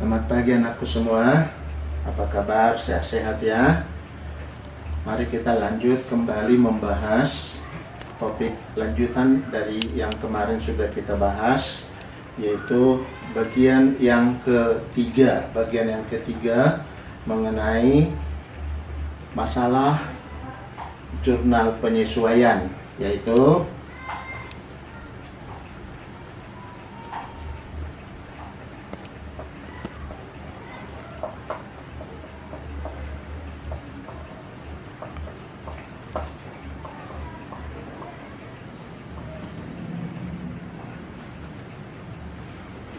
Selamat pagi anakku semua. Apa kabar? Sehat-sehat ya? Mari kita lanjut kembali membahas topik lanjutan dari yang kemarin sudah kita bahas, yaitu bagian yang ketiga. Bagian yang ketiga mengenai masalah jurnal penyesuaian, yaitu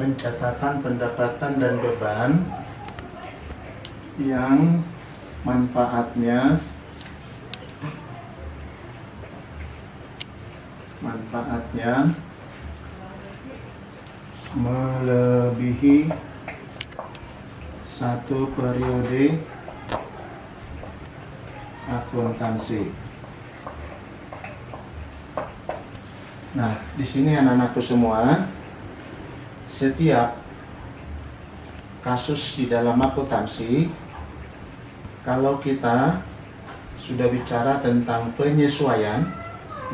pencatatan pendapatan dan beban yang manfaatnya melebihi satu periode akuntansi. Nah, di sini anak-anakku semua, setiap kasus di dalam akuntansi, kalau kita sudah bicara tentang penyesuaian,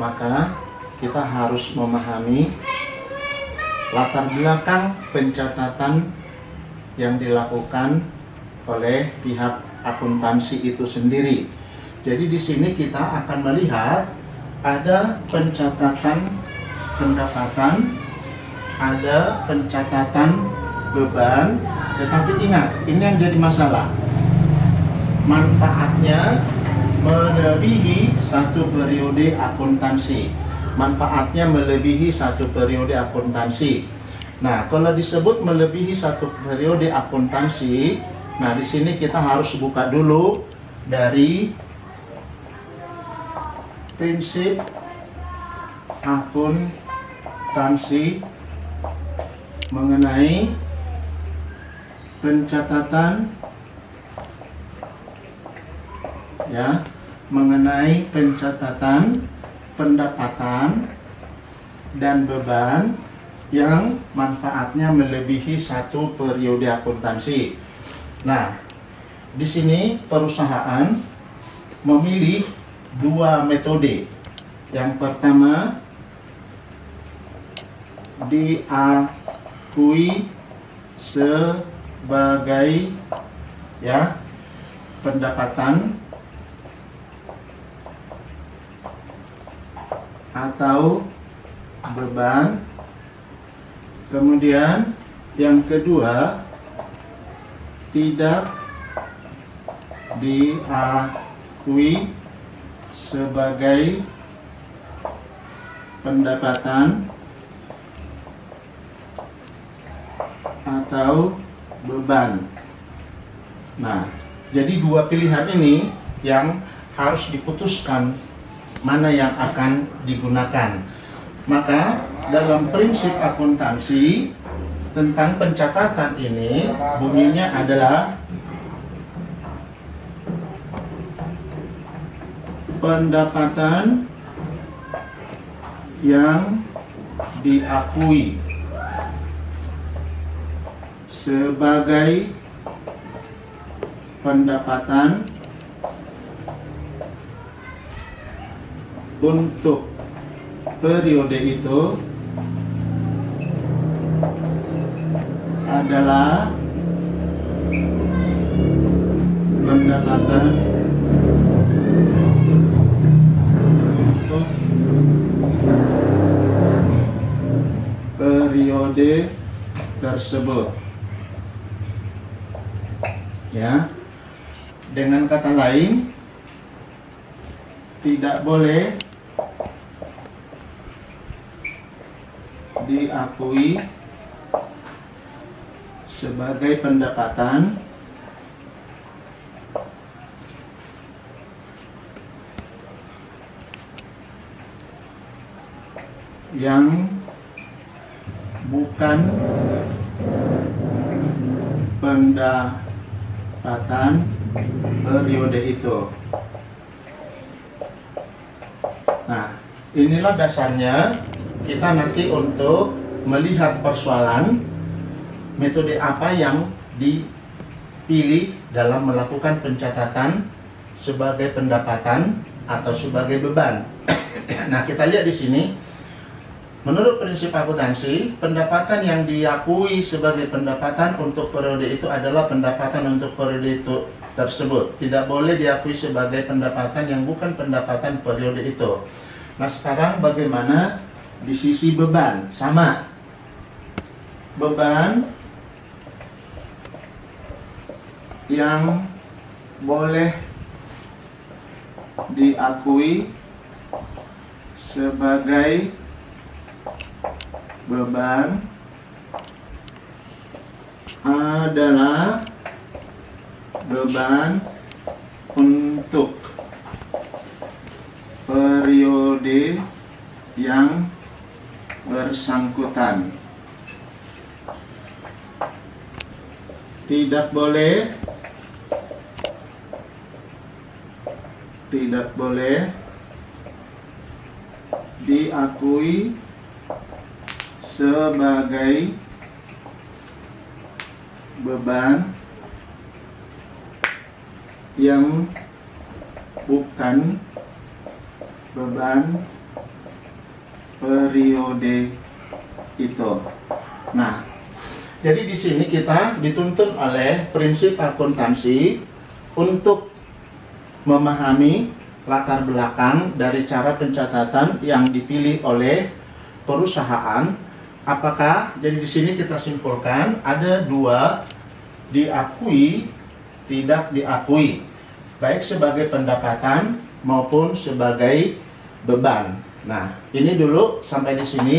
maka kita harus memahami latar belakang pencatatan yang dilakukan oleh pihak akuntansi itu sendiri. Jadi di sini kita akan melihat ada pencatatan pendapatan, ada pencatatan beban, tetapi ingat, ini yang jadi masalah. Manfaatnya melebihi satu periode akuntansi. Manfaatnya melebihi satu periode akuntansi. Nah, kalau disebut melebihi satu periode akuntansi, nah di sini kita harus buka dulu dari prinsip akuntansi mengenai pencatatan, ya, mengenai pencatatan pendapatan dan beban yang manfaatnya melebihi satu periode akuntansi. Nah, di sini perusahaan memilih dua metode. Yang pertama, diakui sebagai, ya, pendapatan atau beban. Kemudian yang kedua, tidak diakui sebagai pendapatan atau beban. Nah, jadi dua pilihan ini yang harus diputuskan mana yang akan digunakan. Maka dalam prinsip akuntansi tentang pencatatan ini bunyinya adalah pendapatan yang diakui sebagai pendapatan untuk periode itu adalah pendapatan untuk periode tersebut. Ya, dengan kata lain, tidak boleh diakui sebagai pendapatan yang bukan pendapatan periode itu. Nah, inilah dasarnya kita nanti untuk melihat persoalan metode apa yang dipilih dalam melakukan pencatatan sebagai pendapatan atau sebagai beban. Nah, kita lihat di sini. Menurut prinsip akuntansi, pendapatan yang diakui sebagai pendapatan untuk periode itu adalah pendapatan untuk periode itu tersebut. Tidak boleh diakui sebagai pendapatan yang bukan pendapatan periode itu. Nah, sekarang bagaimana di sisi beban? Sama. Beban yang boleh diakui sebagai beban adalah beban untuk periode yang bersangkutan. Tidak boleh diakui sebagai beban yang bukan beban periode itu. Nah, jadi di sini kita dituntun oleh prinsip akuntansi untuk memahami latar belakang dari cara pencatatan yang dipilih oleh perusahaan. Apakah jadi di sini kita simpulkan ada dua, diakui, tidak diakui, baik sebagai pendapatan maupun sebagai beban. Nah, ini dulu sampai di sini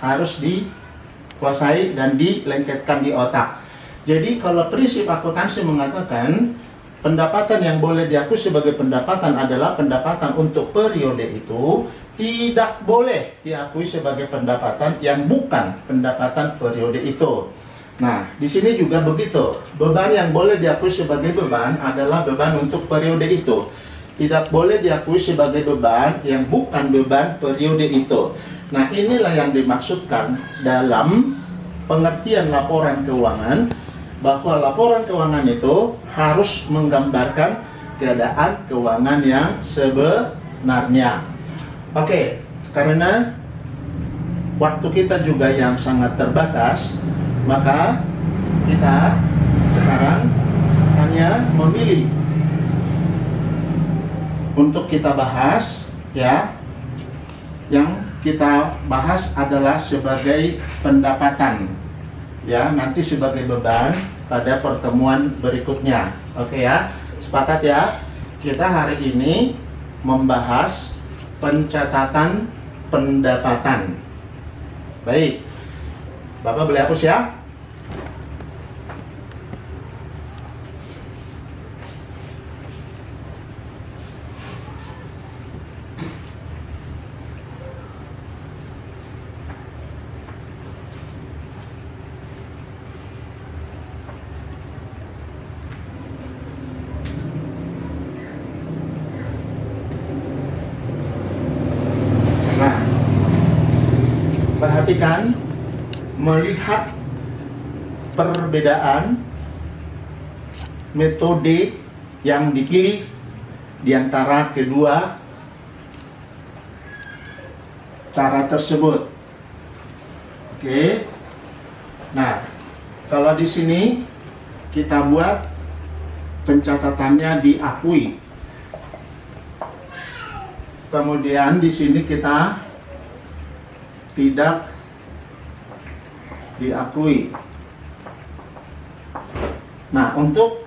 harus dikuasai dan dilengketkan di otak. Jadi kalau prinsip akuntansi mengatakan pendapatan yang boleh diakui sebagai pendapatan adalah pendapatan untuk periode itu, tidak boleh diakui sebagai pendapatan yang bukan pendapatan periode itu. Nah, di sini juga begitu. Beban yang boleh diakui sebagai beban adalah beban untuk periode itu. Tidak boleh diakui sebagai beban yang bukan beban periode itu. Nah, inilah yang dimaksudkan dalam pengertian laporan keuangan, bahwa laporan keuangan itu harus menggambarkan keadaan keuangan yang sebenarnya. Oke, karena waktu kita juga yang sangat terbatas, maka kita sekarang hanya memilih untuk kita bahas, ya. Yang kita bahas adalah sebagai pendapatan, ya, nanti sebagai beban pada pertemuan berikutnya. Oke ya, sepakat ya. Kita hari ini membahas pencatatan pendapatan. Baik, Bapak boleh hapus ya. Perhatikan, melihat perbedaan metode yang dipilih di antara kedua cara tersebut. Oke. Nah, kalau di sini kita buat pencatatannya diakui. Kemudian di sini kita tidak diakui. Nah, untuk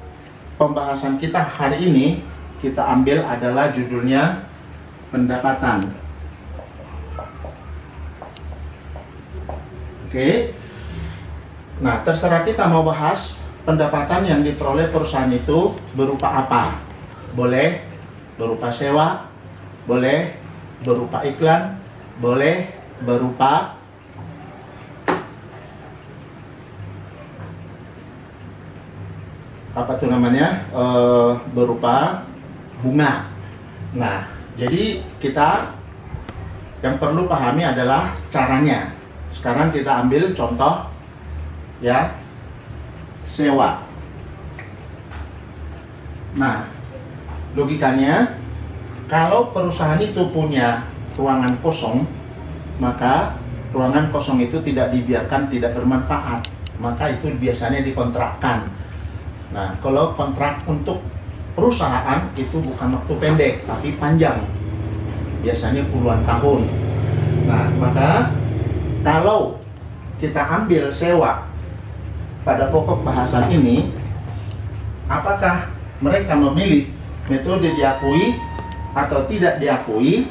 pembahasan kita hari ini, kita ambil adalah judulnya pendapatan. Oke. Nah, terserah kita mau bahas pendapatan yang diperoleh perusahaan itu berupa apa. Boleh berupa sewa, boleh berupa iklan, boleh berupa apa tuh namanya, berupa bunga. Nah, jadi kita yang perlu pahami adalah caranya. Sekarang kita ambil contoh ya, sewa. Nah, logikanya kalau perusahaan itu punya ruangan kosong, maka ruangan kosong itu tidak dibiarkan tidak bermanfaat, maka itu biasanya dikontrakkan. Nah, kalau kontrak untuk perusahaan itu bukan waktu pendek tapi panjang, biasanya puluhan tahun. Nah, maka kalau kita ambil sewa pada pokok bahasan ini, apakah mereka memilih metode diakui atau tidak diakui?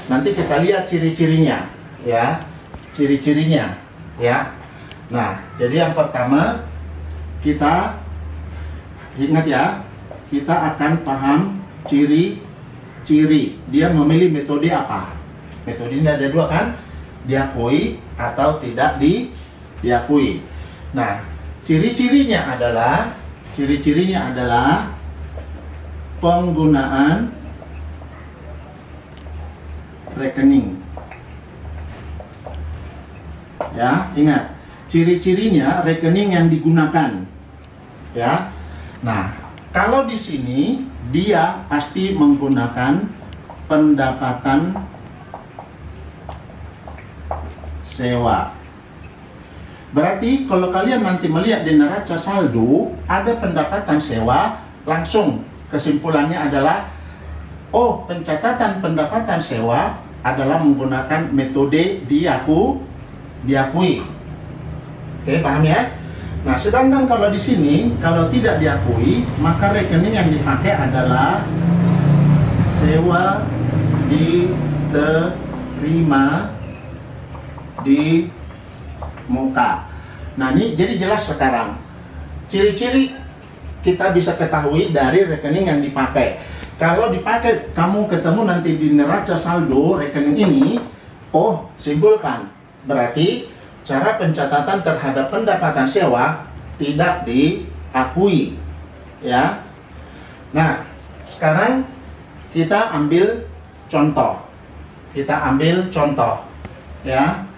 Nanti kita lihat ciri-cirinya, ya, ciri-cirinya, ya. Nah, jadi yang pertama kita ingat ya, kita akan paham ciri-ciri dia memilih metode apa. Metodenya ada dua kan, diakui atau tidak diakui. Nah, ciri-cirinya adalah penggunaan rekening. Ya, ingat, ciri-cirinya rekening yang digunakan. Ya. Nah, kalau di sini dia pasti menggunakan pendapatan sewa. Berarti kalau kalian nanti melihat di neraca saldo ada pendapatan sewa, langsung kesimpulannya adalah oh, pencatatan pendapatan sewa adalah menggunakan metode diakui. Oke, paham ya? Nah, sedangkan kalau di sini kalau tidak diakui, maka rekening yang dipakai adalah sewa diterima di muka. Nah, ini jadi jelas sekarang. Ciri-ciri kita bisa ketahui dari rekening yang dipakai. Kalau dipakai, kamu ketemu nanti di neraca saldo rekening ini, oh, simpulkan. Berarti cara pencatatan terhadap pendapatan sewa tidak diakui. Ya. Nah, sekarang kita ambil contoh. Ya.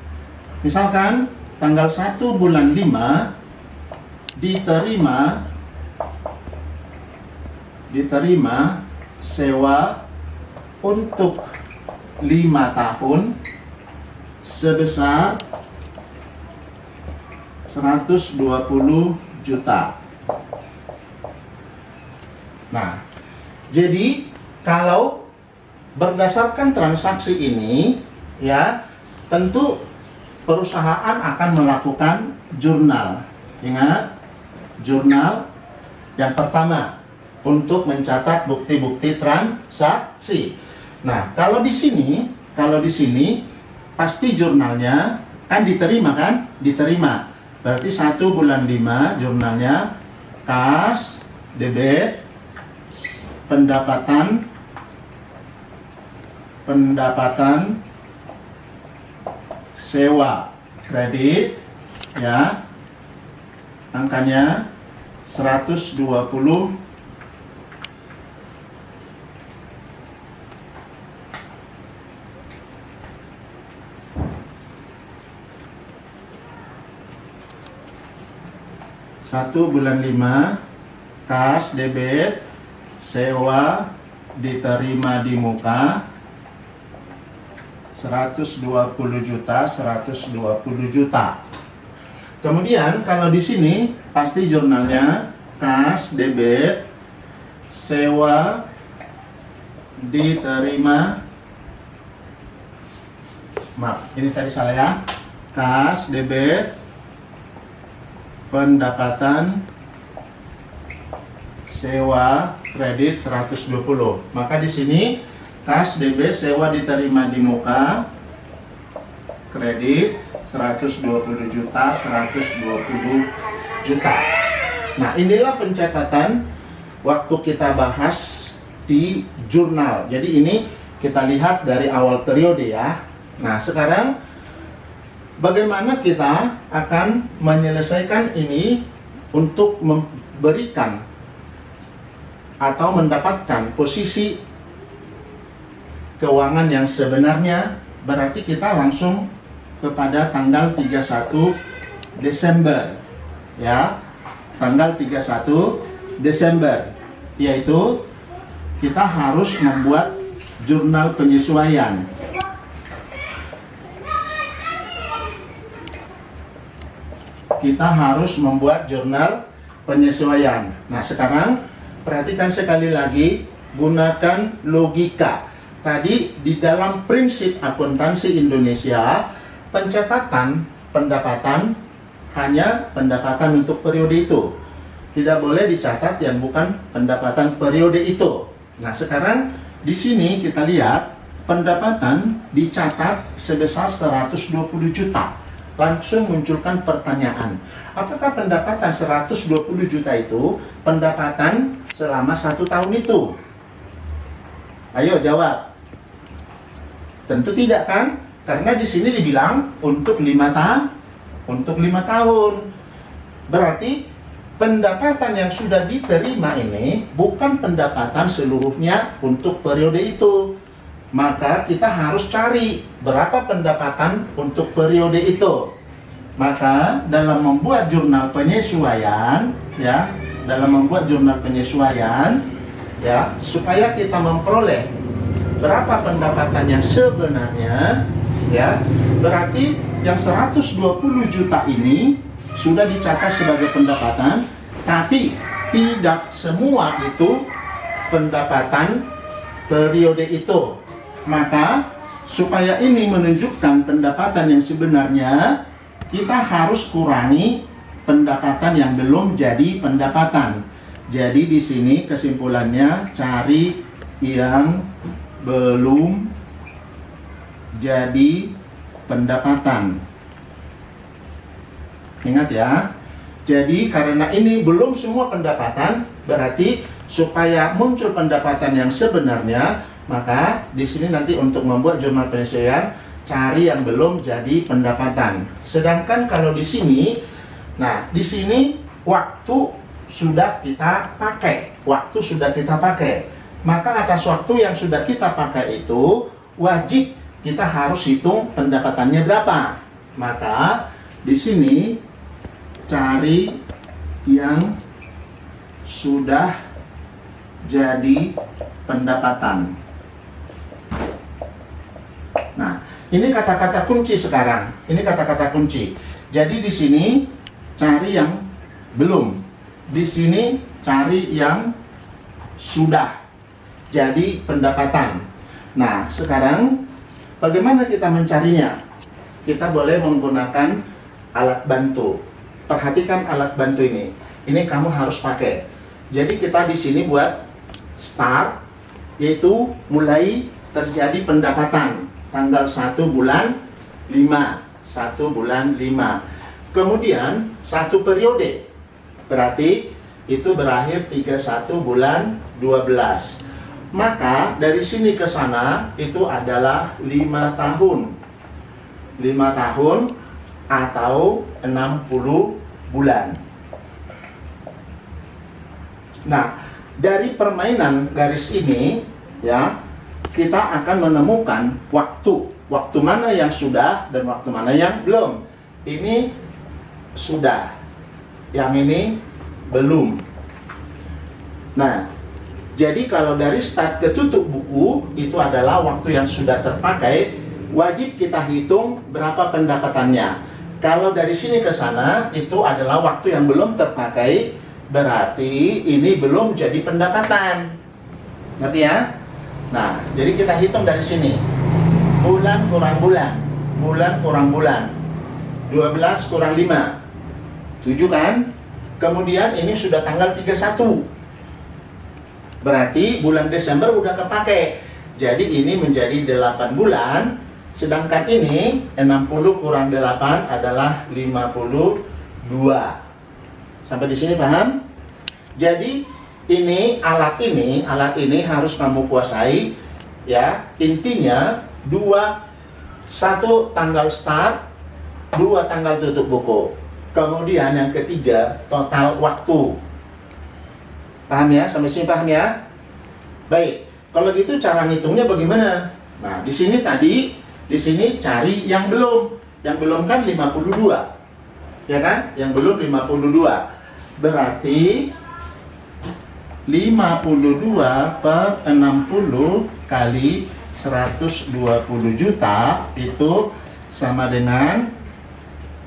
Misalkan tanggal 1 bulan 5 diterima sewa untuk 5 tahun sebesar 120 juta. Nah, jadi kalau berdasarkan transaksi ini, ya, tentu perusahaan akan melakukan jurnal. Ingat, jurnal yang pertama untuk mencatat bukti-bukti transaksi. Nah, kalau di sini pasti jurnalnya kan diterima kan? Diterima. Berarti 1 bulan 5 jurnalnya kas, debit, pendapatan sewa, kredit, ya, angkanya 120 1 bulan 5 kas, debit, sewa diterima di muka 120 juta. Kemudian kalau di sini pasti jurnalnya kas, debit, sewa diterima, maaf, ini tadi salah ya, kas, debit, pendapatan sewa, kredit 120. Maka di sini kas, debit, sewa diterima di muka, kredit 120 juta, 120 juta. Nah, inilah pencatatan waktu kita bahas di jurnal. Jadi ini kita lihat dari awal periode ya. Nah, sekarang bagaimana kita akan menyelesaikan ini untuk memberikan atau mendapatkan posisi keuangan yang sebenarnya. Berarti kita langsung kepada tanggal 31 Desember ya, tanggal 31 Desember yaitu kita harus membuat jurnal penyesuaian. Kita harus membuat jurnal penyesuaian. Nah, sekarang perhatikan sekali lagi, gunakan logika. Tadi di dalam prinsip akuntansi Indonesia, pencatatan pendapatan hanya pendapatan untuk periode itu. Tidak boleh dicatat yang bukan pendapatan periode itu. Nah, sekarang di sini kita lihat pendapatan dicatat sebesar 120 juta. Langsung munculkan pertanyaan, apakah pendapatan 120 juta itu pendapatan selama 1 tahun itu? Ayo jawab. Tentu tidak kan? Karena di sini dibilang untuk 5 tahun. Berarti pendapatan yang sudah diterima ini bukan pendapatan seluruhnya untuk periode itu. Maka kita harus cari berapa pendapatan untuk periode itu. Maka dalam membuat jurnal penyesuaian, ya, supaya kita memperoleh berapa pendapatan yang sebenarnya, ya, berarti yang 120 juta ini sudah dicatat sebagai pendapatan, tapi tidak semua itu pendapatan periode itu. Maka supaya ini menunjukkan pendapatan yang sebenarnya, kita harus kurangi pendapatan yang belum jadi pendapatan. Jadi di sini kesimpulannya cari yang belum jadi pendapatan. Ingat ya. Jadi karena ini belum semua pendapatan, berarti supaya muncul pendapatan yang sebenarnya, maka di sini nanti untuk membuat jurnal penyesuaian cari yang belum jadi pendapatan. Sedangkan kalau di sini, nah di sini waktu sudah kita pakai, maka atas waktu yang sudah kita pakai itu wajib kita harus hitung pendapatannya berapa. Maka di sini cari yang sudah jadi pendapatan. Nah, ini kata-kata kunci sekarang. Ini kata-kata kunci. Jadi di sini cari yang belum. Di sini cari yang sudah jadi pendapatan. Nah, sekarang bagaimana kita mencarinya? Kita boleh menggunakan alat bantu. Perhatikan alat bantu ini. Ini kamu harus pakai. Jadi kita di sini buat start, yaitu mulai terjadi pendapatan tanggal 1 bulan 5. Kemudian 1 periode. Berarti itu berakhir 31 bulan 12. Maka dari sini ke sana itu adalah 5 tahun. 5 tahun atau 60 bulan. Nah, dari permainan garis ini, ya, kita akan menemukan waktu mana yang sudah dan waktu mana yang belum. Ini sudah, yang ini belum. Nah, jadi kalau dari start ke tutup buku itu adalah waktu yang sudah terpakai, wajib kita hitung berapa pendapatannya. Kalau dari sini ke sana itu adalah waktu yang belum terpakai, berarti ini belum jadi pendapatan. Ngerti ya? Nah, jadi kita hitung dari sini. Bulan kurang bulan, bulan kurang bulan. 12 kurang 5. 7 kan? Kemudian ini sudah tanggal 31. Berarti bulan Desember udah kepake. Jadi ini menjadi 8 bulan. Sedangkan ini 60 kurang 8 adalah 52. Sampai di sini paham? Jadi alat ini harus kamu kuasai, ya. Intinya 1 tanggal start, 2 tanggal tutup buku. Kemudian yang ketiga total waktu. Paham ya? Sampai sini paham ya? Baik. Kalau gitu cara ngitungnya bagaimana? Nah, di sini cari yang belum. Yang belum kan 52. Ya kan? Yang belum 52. Berarti 52 per 60 kali 120 juta itu sama dengan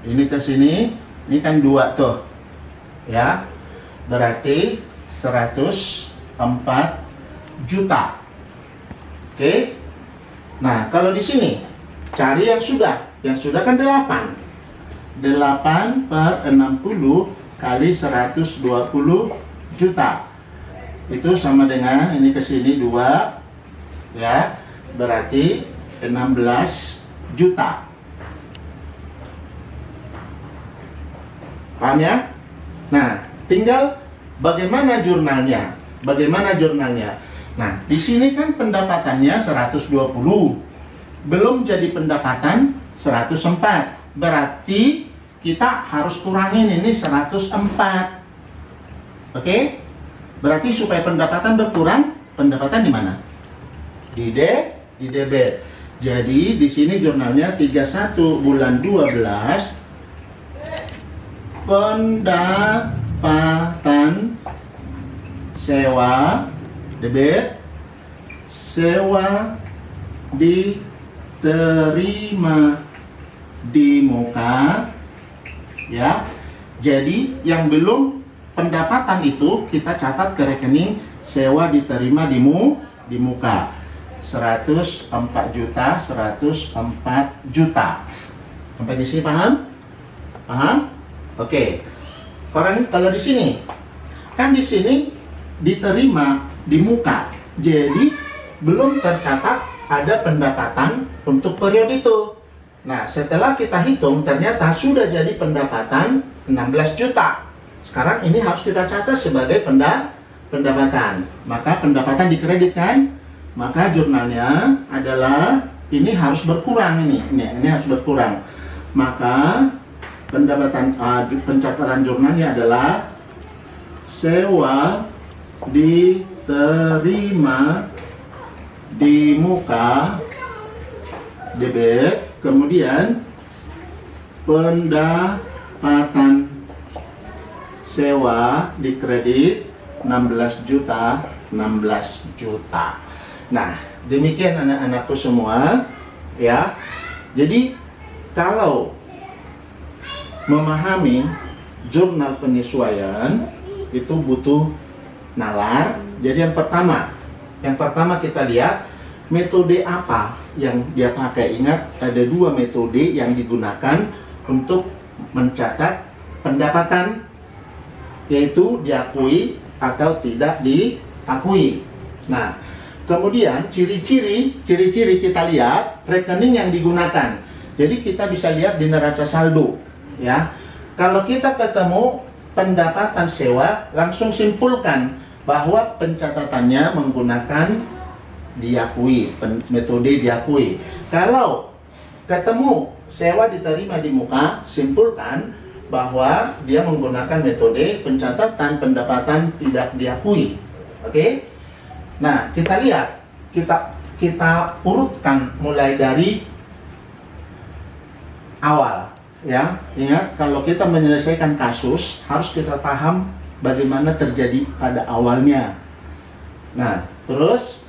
ini ke sini, ini kan 2 tuh. Ya. Berarti 104 juta. Oke. Nah, kalau di sini cari yang sudah. Yang sudah kan 8. 8 per 60 kali 120 juta. Itu sama dengan ini ke sini 2. Ya. Berarti 16 juta. Paham ya? Nah, tinggal bagaimana jurnalnya? Bagaimana jurnalnya? Nah, di sini kan pendapatannya 120. Belum jadi pendapatan 104. Berarti kita harus kurangin ini 104. Oke? Berarti supaya pendapatan berkurang, pendapatan di mana? Di debit. Jadi di sini jurnalnya 31 bulan 12 pendapatan sewa debit, sewa diterima di muka, ya. Jadi yang belum pendapatan itu kita catat ke rekening sewa diterima di muka. 104 juta, 104 juta. Sampai di sini paham? Paham? Oke. Kalau di sini kan di sini diterima di muka. Jadi belum tercatat ada pendapatan untuk periode itu. Nah, setelah kita hitung ternyata sudah jadi pendapatan 16 juta. Sekarang ini harus kita catat sebagai pendapatan. Maka pendapatan dikreditkan, maka jurnalnya adalah ini harus berkurang ini harus berkurang. Maka pendapatan pencatatan jurnalnya adalah sewa diterima di muka debit, kemudian pendapatan sewa di kredit 16 juta. Nah, demikian anak-anakku semua, ya. Jadi kalau memahami jurnal penyesuaian itu butuh nalar. Jadi yang pertama kita lihat metode apa yang dia pakai. Ingat, ada 2 metode yang digunakan untuk mencatat pendapatan, yaitu diakui atau tidak diakui. Nah, kemudian ciri-ciri kita lihat rekening yang digunakan. Jadi kita bisa lihat di neraca saldo, ya. Kalau kita ketemu pendapatan sewa, langsung simpulkan bahwa pencatatannya menggunakan diakui, metode diakui. Kalau ketemu sewa diterima di muka, simpulkan bahwa dia menggunakan metode pencatatan pendapatan tidak diakui. Oke? Nah, kita lihat, kita urutkan mulai dari awal, ya. Ingat, kalau kita menyelesaikan kasus harus kita paham bagaimana terjadi pada awalnya. Nah, terus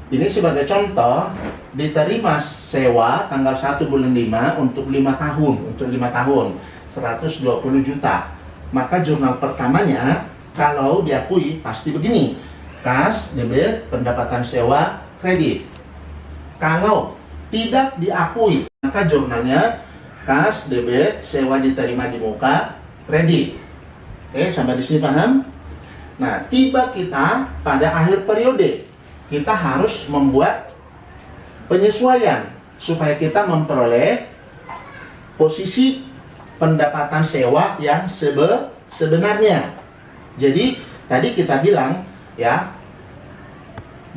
ini sebagai contoh, diterima sewa tanggal 1 bulan 5 untuk 5 tahun, 120 juta. Maka jurnal pertamanya kalau diakui pasti begini: kas, debit, pendapatan sewa, kredit. Kalau tidak diakui, maka jurnalnya kas, debit, sewa diterima di muka, kredit. Oke, sampai di sini paham? Nah, tiba kita pada akhir periode, kita harus membuat penyesuaian supaya kita memperoleh posisi pendapatan sewa yang sebenarnya. Jadi tadi kita bilang, ya,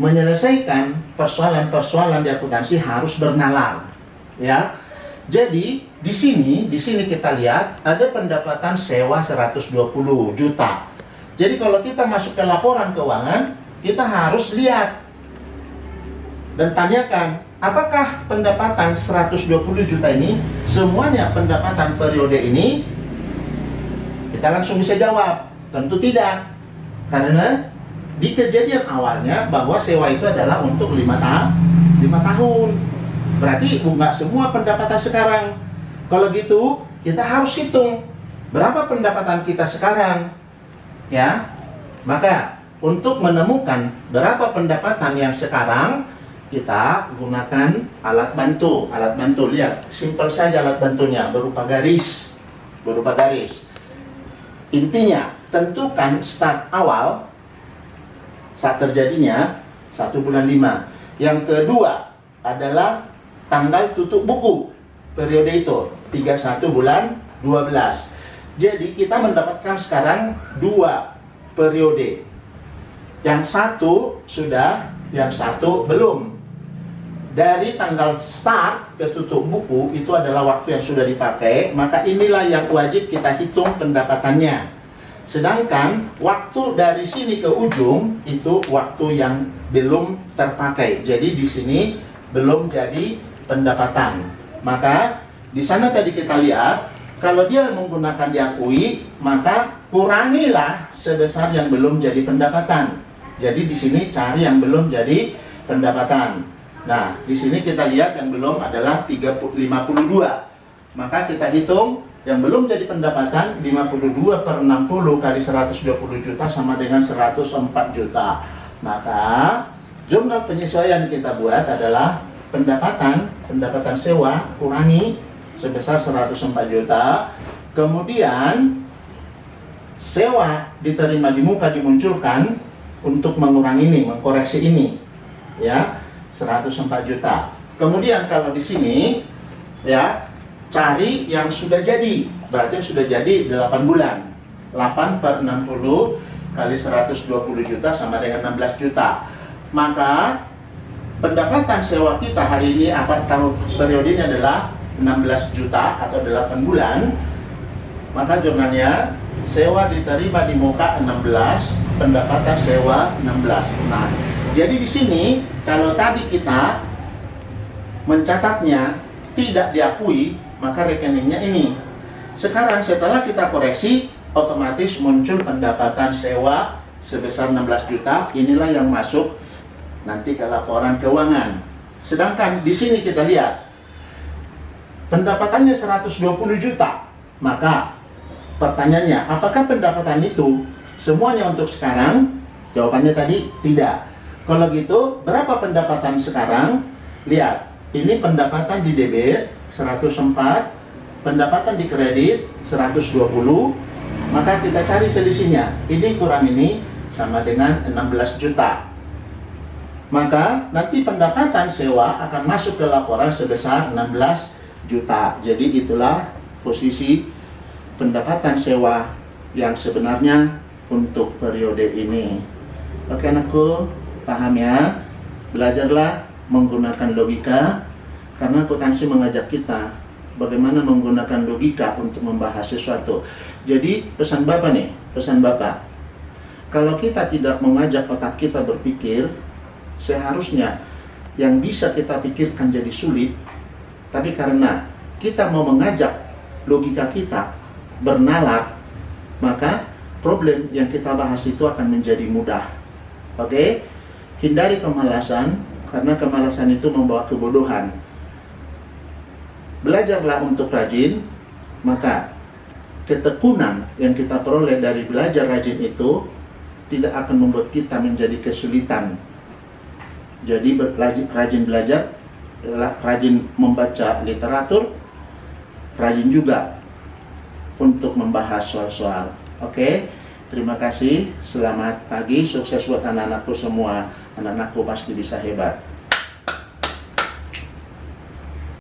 menyelesaikan persoalan-persoalan di akuntansi harus bernalar, ya. Jadi di sini kita lihat ada pendapatan sewa 120 juta. Jadi kalau kita masuk ke laporan keuangan, kita harus lihat dan tanyakan, apakah pendapatan 120 juta ini semuanya pendapatan periode ini? Kita langsung bisa jawab, tentu tidak. Karena di kejadian awalnya bahwa sewa itu adalah untuk 5 tahun. Berarti nggak semua pendapatan sekarang. Kalau gitu, kita harus hitung berapa pendapatan kita sekarang, ya. Maka untuk menemukan berapa pendapatan yang sekarang, kita gunakan alat bantu. Alat bantu, lihat, simpel saja alat bantunya, berupa garis. Intinya, tentukan start awal saat terjadinya 1 bulan 5. Yang kedua adalah tanggal tutup buku periode itu 31 bulan 12. Jadi kita mendapatkan sekarang 2 periode. Yang satu sudah, yang satu belum. Dari tanggal start ke tutup buku itu adalah waktu yang sudah dipakai, maka inilah yang wajib kita hitung pendapatannya. Sedangkan waktu dari sini ke ujung itu waktu yang belum terpakai. Jadi di sini belum jadi pendapatan. Maka di sana tadi kita lihat, kalau dia menggunakan diakui, maka kurangilah sebesar yang belum jadi pendapatan. Jadi di sini cari yang belum jadi pendapatan. Nah, di sini kita lihat yang belum adalah 52. Maka kita hitung yang belum jadi pendapatan 52 per 60 kali 120 juta sama dengan 104 juta. Maka jumlah penyesuaian kita buat adalah pendapatan sewa kurangi sebesar 104 juta. Kemudian sewa diterima di muka dimunculkan untuk mengurangi ini, mengkoreksi ini, ya, 104 juta. Kemudian kalau di sini, ya, cari yang sudah jadi. Berarti yang sudah jadi 8 bulan. 8 per 60 kali 120 juta sama dengan 16 juta. Maka pendapatan sewa kita hari ini tahun periode ini adalah 16 juta atau 8 bulan. Maka jurnalnya sewa diterima di muka 16, pendapatan sewa 16. Nah, jadi di sini kalau tadi kita mencatatnya tidak diakui, maka rekeningnya ini. Sekarang setelah kita koreksi, otomatis muncul pendapatan sewa sebesar 16 juta. Inilah yang masuk nanti ke laporan keuangan. Sedangkan di sini kita lihat pendapatannya 120 juta. Maka pertanyaannya, apakah pendapatan itu semuanya untuk sekarang? Jawabannya tadi tidak. Kalau gitu, berapa pendapatan sekarang? Lihat, ini pendapatan di debit 104, pendapatan di kredit 120, maka kita cari selisihnya. Ini kurang ini sama dengan 16 juta. Maka nanti pendapatan sewa akan masuk ke laporan sebesar 16 juta. Jadi itulah posisi pendapatan sewa yang sebenarnya untuk periode ini. Oke anakku, paham ya? Belajarlah menggunakan logika, karena akuntansi mengajak kita bagaimana menggunakan logika untuk membahas sesuatu. Jadi pesan Bapak nih, pesan Bapak, kalau kita tidak mengajak otak kita berpikir, seharusnya yang bisa kita pikirkan jadi sulit. Tapi karena kita mau mengajak logika kita bernalar, maka problem yang kita bahas itu akan menjadi mudah. Oke? Hindari kemalasan, karena kemalasan itu membawa kebodohan. Belajarlah untuk rajin, maka ketekunan yang kita peroleh dari belajar rajin itu tidak akan membuat kita menjadi kesulitan. Jadi rajin belajar, rajin membaca literatur, rajin juga untuk membahas soal-soal. Oke? Terima kasih, selamat pagi, sukses buat anak-anakku semua. Anak-anakku pasti bisa hebat.